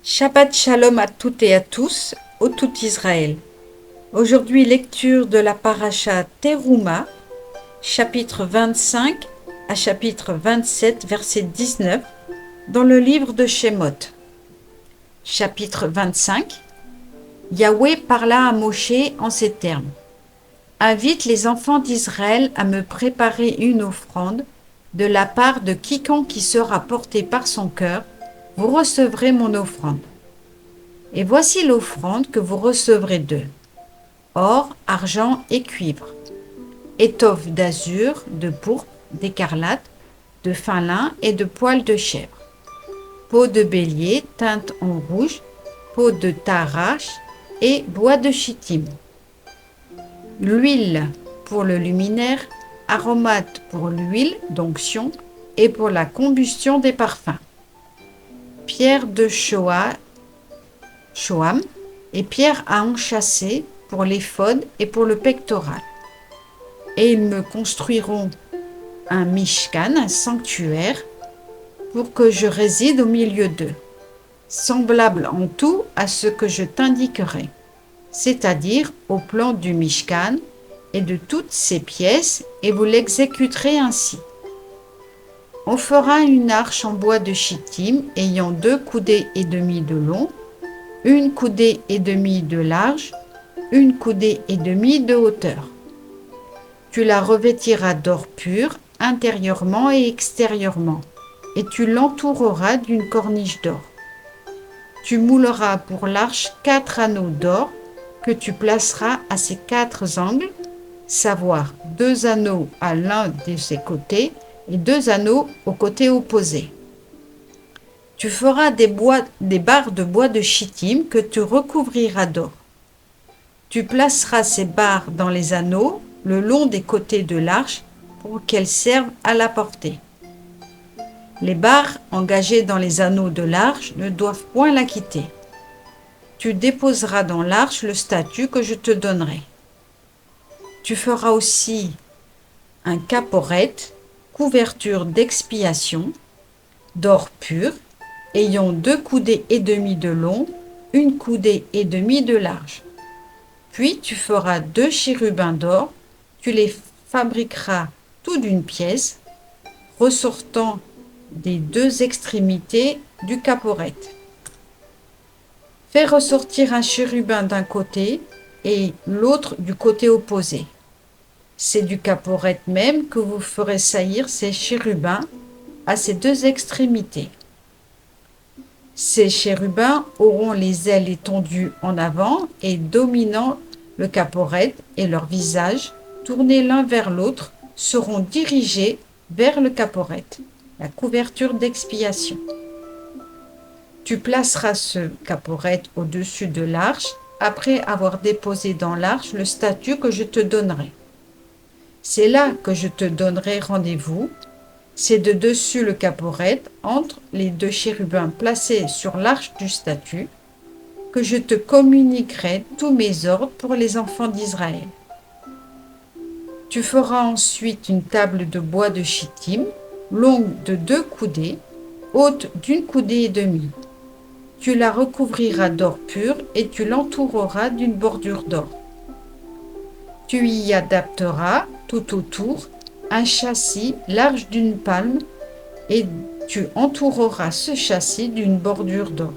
Shabbat Shalom à toutes et à tous, ô tout Israël. Aujourd'hui, lecture de la paracha Teruma, chapitre 25 à chapitre 27, verset 19, dans le livre de Shemot. Chapitre 25. Yahweh parla à Moshe en ces termes. Invite les enfants d'Israël à me préparer une offrande de la part de quiconque qui sera porté par son cœur. Vous recevrez mon offrande. Et voici l'offrande que vous recevrez d'eux: or, argent et cuivre, étoffe d'azur, de pourpre, d'écarlate, de fin lin et de poil de chèvre, peau de bélier teinte en rouge, peau de tarache et bois de chittim, l'huile pour le luminaire, aromate pour l'huile d'onction et pour la combustion des parfums, pierre de Shoam et pierre à enchâsser pour l'éphod et pour le pectoral. Et ils me construiront un mishkan, un sanctuaire, pour que je réside au milieu d'eux, semblable en tout à ce que je t'indiquerai, c'est-à-dire au plan du mishkan et de toutes ses pièces, et vous l'exécuterez ainsi. On fera une arche en bois de chittim ayant 2 coudées et demie de long, 1 coudée et demie de large, 1 coudée et demie de hauteur. Tu la revêtiras d'or pur, intérieurement et extérieurement, et tu l'entoureras d'une corniche d'or. Tu mouleras pour l'arche 4 anneaux d'or que tu placeras à ses 4 angles, savoir 2 anneaux à l'un de ses côtés et 2 anneaux au côté opposé. Tu feras des barres de bois de chittim que tu recouvriras d'or. Tu placeras ces barres dans les anneaux le long des côtés de l'arche pour qu'elles servent à la porter. Les barres engagées dans les anneaux de l'arche ne doivent point la quitter. Tu déposeras dans l'arche le statut que je te donnerai. Tu feras aussi un caporette, couverture d'expiation, d'or pur, ayant 2 coudées et demie de long, 1 coudée et demie de large. Puis tu feras 2 chérubins d'or, tu les fabriqueras tout d'une pièce, ressortant des 2 extrémités du caporette. Fais ressortir un chérubin d'un côté et l'autre du côté opposé. C'est du caporette même que vous ferez saillir ces chérubins à ces 2 extrémités. Ces chérubins auront les ailes étendues en avant et dominant le caporette, et leurs visages, tournés l'un vers l'autre, seront dirigés vers le caporette, la couverture d'expiation. Tu placeras ce caporette au-dessus de l'arche, après avoir déposé dans l'arche le statut que je te donnerai. C'est là que je te donnerai rendez-vous. C'est de dessus le caporette, entre les 2 chérubins placés sur l'arche du statut, que je te communiquerai tous mes ordres pour les enfants d'Israël. Tu feras ensuite une table de bois de chittim, longue de 2 coudées, haute d'1 coudée et demie. Tu la recouvriras d'or pur et tu l'entoureras d'une bordure d'or. Tu y adapteras tout autour un châssis large d'une palme et tu entoureras ce châssis d'une bordure d'or.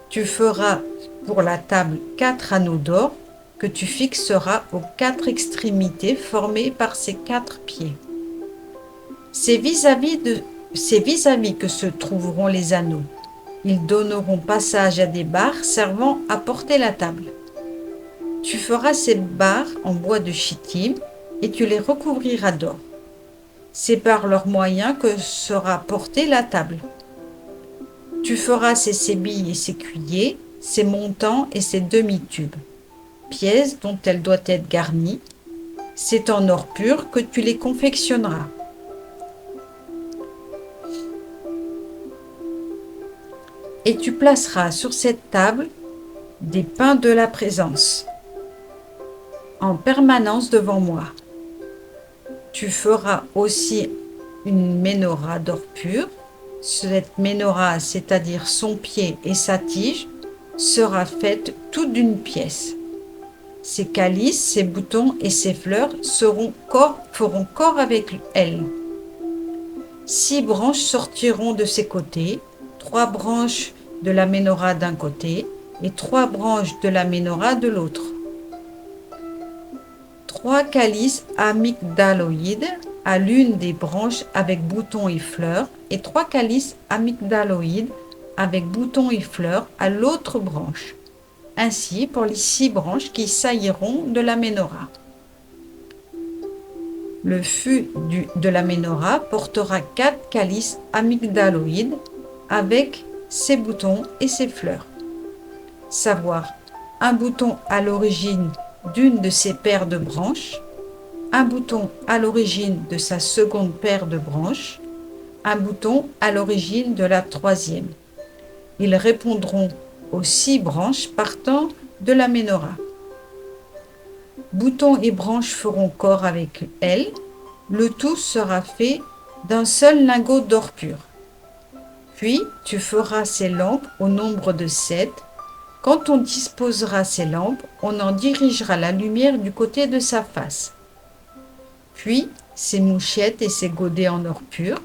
Tu feras pour la table 4 anneaux d'or que tu fixeras aux 4 extrémités formées par ces 4 pieds. C'est vis-à-vis que se trouveront les anneaux. Ils donneront passage à des barres servant à porter la table. Tu feras ces barres en bois de chittim et tu les recouvriras d'or. C'est par leur moyen que sera portée la table. Tu feras ses sébilles et ses cuillers, ses montants et ses demi-tubes, pièces dont elle doit être garnie. C'est en or pur que tu les confectionneras. Et tu placeras sur cette table des pains de la présence, en permanence devant moi. Tu feras aussi une menorah d'or pur Cette menorah, c'est-à-dire son pied et sa tige, sera faite toute d'une pièce. Ses calices, ses boutons et ses fleurs feront corps avec elle. 6 branches sortiront de ses côtés, 3 branches de la menorah d'un côté et 3 branches de la menorah de l'autre. 3 calices amygdaloïdes à l'une des branches avec boutons et fleurs et 3 calices amygdaloïdes avec boutons et fleurs à l'autre branche. Ainsi pour les 6 branches qui sailliront de la menorah. Le fût de la menorah portera 4 calices amygdaloïdes avec ses boutons et ses fleurs. Savoir un bouton à l'origine d'une de ses paires de branches, un bouton à l'origine de sa seconde paire de branches, un bouton à l'origine de la troisième. Ils répondront aux 6 branches partant de la menorah. Boutons et branches feront corps avec elle. Le tout sera fait d'un seul lingot d'or pur. Puis tu feras ces lampes au nombre de 7. Quand on disposera ces lampes, on en dirigera la lumière du côté de sa face. Puis ses mouchettes et ses godets en or pur.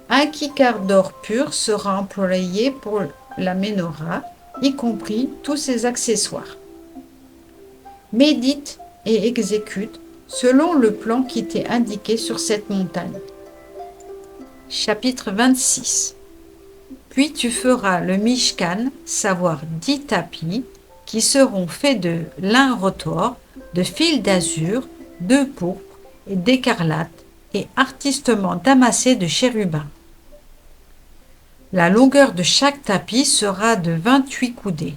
Un kikar d'or pur sera employé pour la menorah, y compris tous ses accessoires. Médite et exécute selon le plan qui t'est indiqué sur cette montagne. Chapitre 26. Puis tu feras le Mishkan, savoir 10 tapis, qui seront faits de lin retors, de fil d'azur, de pourpre et d'écarlate, et artistement damassés de chérubins. La longueur de chaque tapis sera de 28 coudées,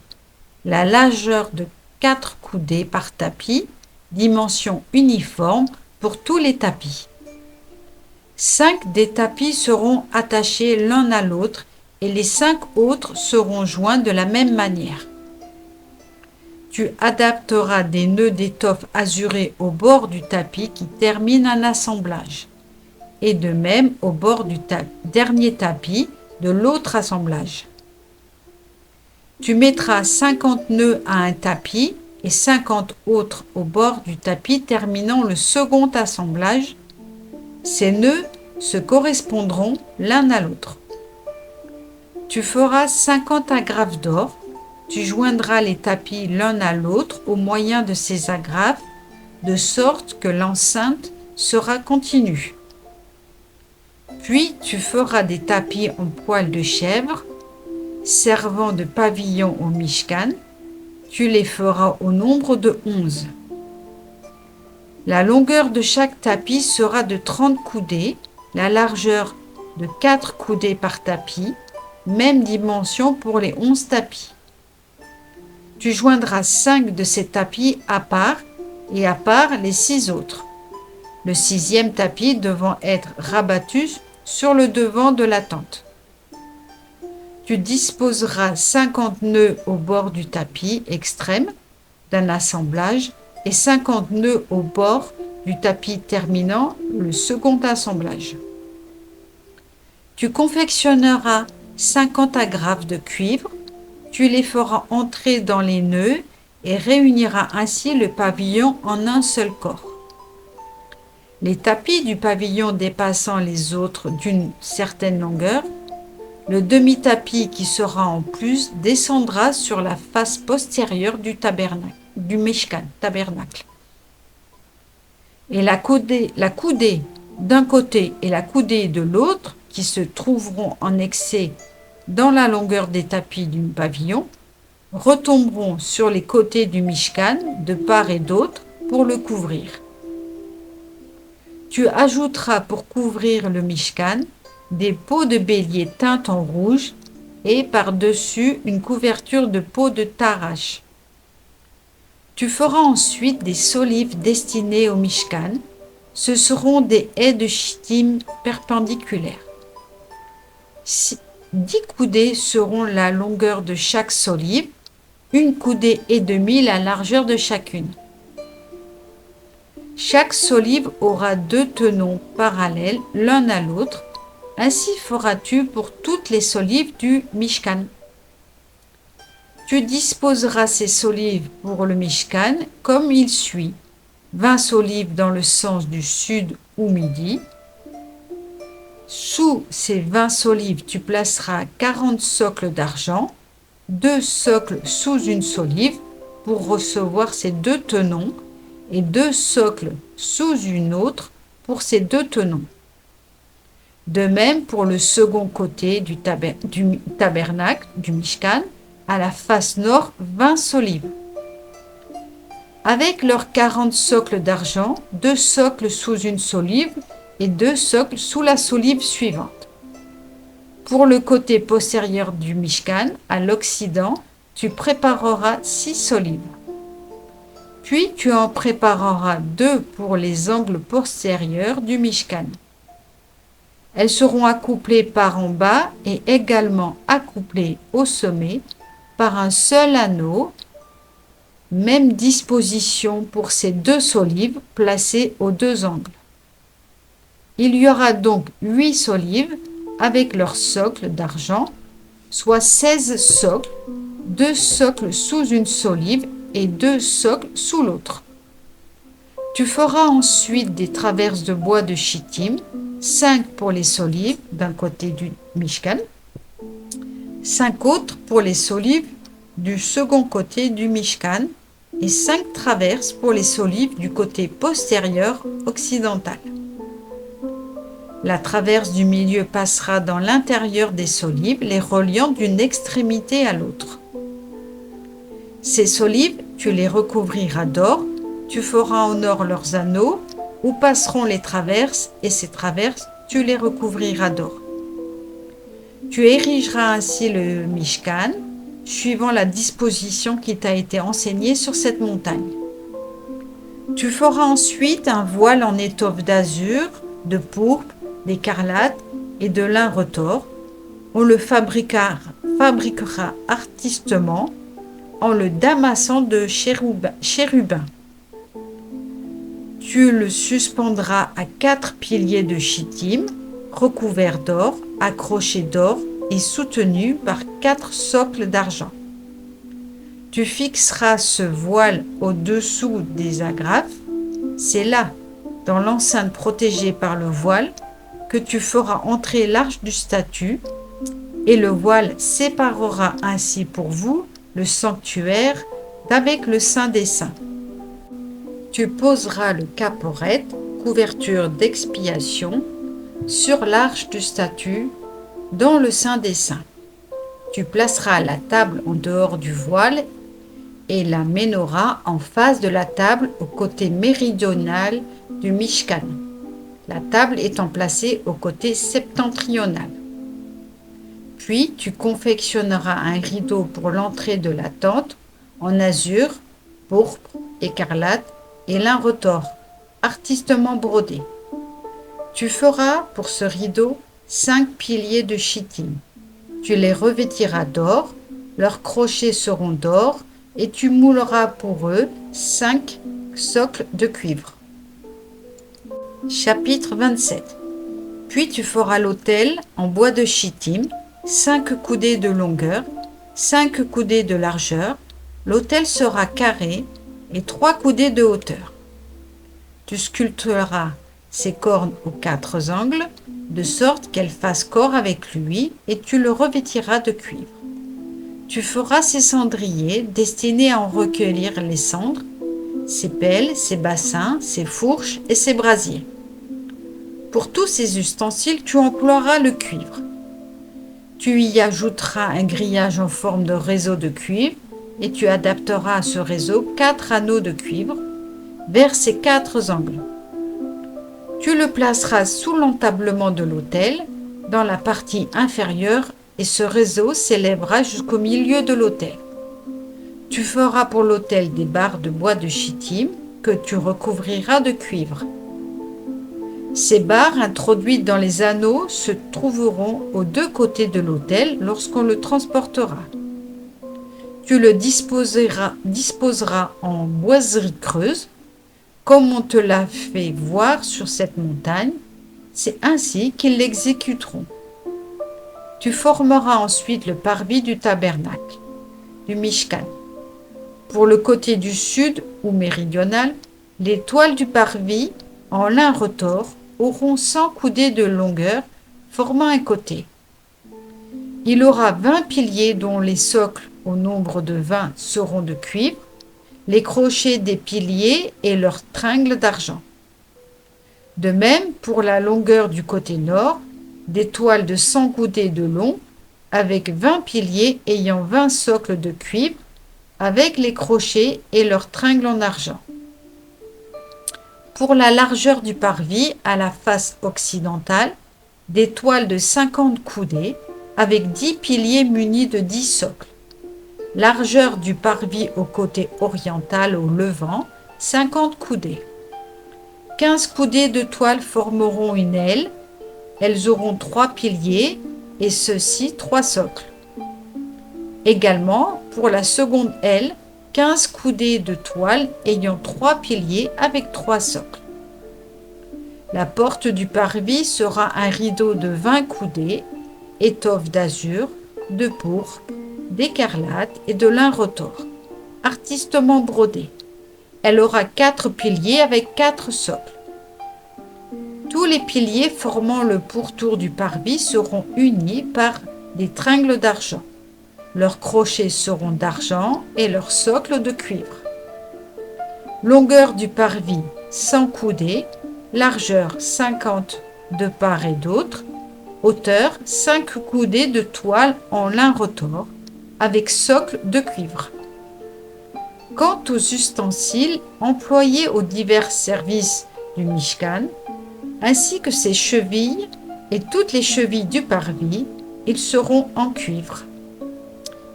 la largeur de 4 coudées par tapis, dimension uniforme pour tous les tapis. 5 des tapis seront attachés l'un à l'autre et les 5 autres seront joints de la même manière. Tu adapteras des nœuds d'étoffe azurée au bord du tapis qui termine un assemblage, et de même au bord du dernier tapis de l'autre assemblage. Tu mettras 50 nœuds à un tapis et 50 autres au bord du tapis terminant le second assemblage. Ces nœuds se correspondront l'un à l'autre. Tu feras 50 agrafes d'or. Tu joindras les tapis l'un à l'autre au moyen de ces agrafes, de sorte que l'enceinte sera continue. Puis tu feras des tapis en poil de chèvre, servant de pavillon au Mishkan. Tu les feras au nombre de 11. La longueur de chaque tapis sera de 30 coudées, la largeur de 4 coudées par tapis, même dimension pour les 11 tapis. Tu joindras 5 de ces tapis à part et à part les 6 autres, le 6e tapis devant être rabattu sur le devant de la tente. Tu disposeras 50 nœuds au bord du tapis extrême d'un assemblage et 50 nœuds au bord du tapis terminant le second assemblage. Tu confectionneras 50 agrafes de cuivre, tu les feras entrer dans les nœuds et réuniras ainsi le pavillon en un seul corps. Les tapis du pavillon dépassant les autres d'une certaine longueur, le demi-tapis qui sera en plus descendra sur la face postérieure du tabernacle, du Mishkan, tabernacle. Et la coudée d'un côté et la coudée de l'autre, qui se trouveront en excès dans la longueur des tapis du pavillon, retomberont sur les côtés du Mishkan de part et d'autre pour le couvrir. Tu ajouteras pour couvrir le Mishkan des peaux de bélier teintes en rouge et par-dessus une couverture de peau de tarache. Tu feras ensuite des solives destinées au Mishkan. Ce seront des haies de chittim perpendiculaires. 10 coudées seront la longueur de chaque solive, 1 coudée et demie la largeur de chacune. Chaque solive aura 2 tenons parallèles l'un à l'autre, Ainsi feras-tu pour toutes les solives du Mishkan. Tu disposeras ces solives pour le Mishkan comme il suit. 20 solives dans le sens du sud ou midi. Sous ces 20 solives, tu placeras 40 socles d'argent, 2 socles sous une solive pour recevoir ces 2 tenons et 2 socles sous une autre pour ces 2 tenons. De même pour le second côté du tabernacle, du Mishkan, à la face nord, 20 solives. Avec leurs 40 socles d'argent, 2 socles sous une solive et 2 socles sous la solive suivante. Pour le côté postérieur du Mishkan, à l'occident, tu prépareras 6 solives. Puis tu en prépareras 2 pour les angles postérieurs du Mishkan. Elles seront accouplées par en bas et également accouplées au sommet par un seul anneau. Même disposition pour ces 2 solives placées aux 2 angles. Il y aura donc 8 solives avec leur socle d'argent, soit 16 socles, 2 socles sous une solive et 2 socles sous l'autre. Tu feras ensuite des traverses de bois de chittim, 5 pour les solives d'un côté du Mishkan, 5 autres pour les solives du second côté du Mishkan et 5 traverses pour les solives du côté postérieur occidental. La traverse du milieu passera dans l'intérieur des solives, les reliant d'une extrémité à l'autre. Ces solives, tu les recouvriras d'or, tu feras en or leurs anneaux, où passeront les traverses, et ces traverses, tu les recouvriras d'or. Tu érigeras ainsi le Mishkan, suivant la disposition qui t'a été enseignée sur cette montagne. Tu feras ensuite un voile en étoffe d'azur, de pourpre, d'écarlate et de lin retors. On le fabriquera artistement en le damassant de chérubins. Tu le suspendras à 4 piliers de chittim, recouverts d'or, accrochés d'or et soutenu par 4 socles d'argent. Tu fixeras ce voile au-dessous des agrafes. C'est là, dans l'enceinte protégée par le voile, que tu feras entrer l'arche du statut, et le voile séparera ainsi pour vous le sanctuaire d'avec le Saint des Saints. Tu poseras le caporet, couverture d'expiation, sur l'arche du statut, dans le Saint des Saints. Tu placeras la table en dehors du voile et la menorah en face de la table au côté méridional du Mishkan, la table étant placée au côté septentrional. Puis tu confectionneras un rideau pour l'entrée de la tente en azur, pourpre, écarlate et lin retors, artistement brodé. Tu feras pour ce rideau 5 piliers de chittim. Tu les revêtiras d'or, leurs crochets seront d'or, et tu mouleras pour eux 5 socles de cuivre. Chapitre 27. Puis tu feras l'autel en bois de chittim, 5 coudées de longueur, 5 coudées de largeur. L'autel sera carré et 3 coudées de hauteur. Tu sculpteras ses cornes aux 4 angles, de sorte qu'elles fassent corps avec lui, et tu le revêtiras de cuivre. Tu feras ses cendriers destinés à en recueillir les cendres, ses pelles, ses bassins, ses fourches et ses brasiers. Pour tous ces ustensiles, tu emploieras le cuivre. Tu y ajouteras un grillage en forme de réseau de cuivre, et tu adapteras à ce réseau 4 anneaux de cuivre vers ces 4 angles. Tu le placeras sous l'entablement de l'autel, dans la partie inférieure, et ce réseau s'élèvera jusqu'au milieu de l'autel. Tu feras pour l'autel des barres de bois de chittim que tu recouvriras de cuivre. Ces barres introduites dans les anneaux se trouveront aux 2 côtés de l'autel lorsqu'on le transportera. Tu le disposeras en boiserie creuse, comme on te l'a fait voir sur cette montagne, C'est ainsi qu'ils l'exécuteront. Tu formeras ensuite le parvis du tabernacle, du Mishkan. Pour le côté du sud ou méridional, les toiles du parvis en lin retors auront 100 coudées de longueur, formant un côté. Il aura 20 piliers dont les socles, au nombre de 20, seront de cuivre, les crochets des piliers et leurs tringles d'argent. De même, pour la longueur du côté nord, des toiles de 100 coudées de long, avec 20 piliers ayant 20 socles de cuivre, avec les crochets et leurs tringles en argent. Pour la largeur du parvis à la face occidentale, des toiles de 50 coudées, avec 10 piliers munis de 10 socles. Largeur du parvis au côté oriental au levant, 50 coudées. 15 coudées de toile formeront une aile. Elles auront 3 piliers et ceux-ci 3 socles. Également, pour la seconde aile, 15 coudées de toile ayant 3 piliers avec 3 socles. La porte du parvis sera un rideau de 20 coudées, étoffe d'azur, de pourpre, d'écarlate et de lin retors, artistement brodé. Elle aura 4 piliers avec 4 socles. Tous les piliers formant le pourtour du parvis seront unis par des tringles d'argent. Leurs crochets seront d'argent et leurs socles de cuivre. Longueur du parvis 100 coudées, largeur 50 de part et d'autre, hauteur 5 coudées de toile en lin retors, avec socle de cuivre. Quant aux ustensiles employés aux divers services du Mishkan, ainsi que ses chevilles et toutes les chevilles du parvis, ils seront en cuivre.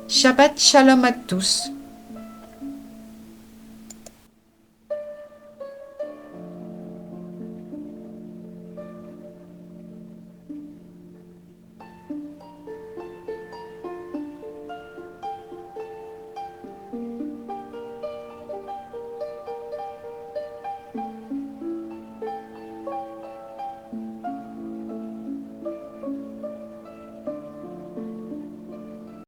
Shabbat Shalom à tous.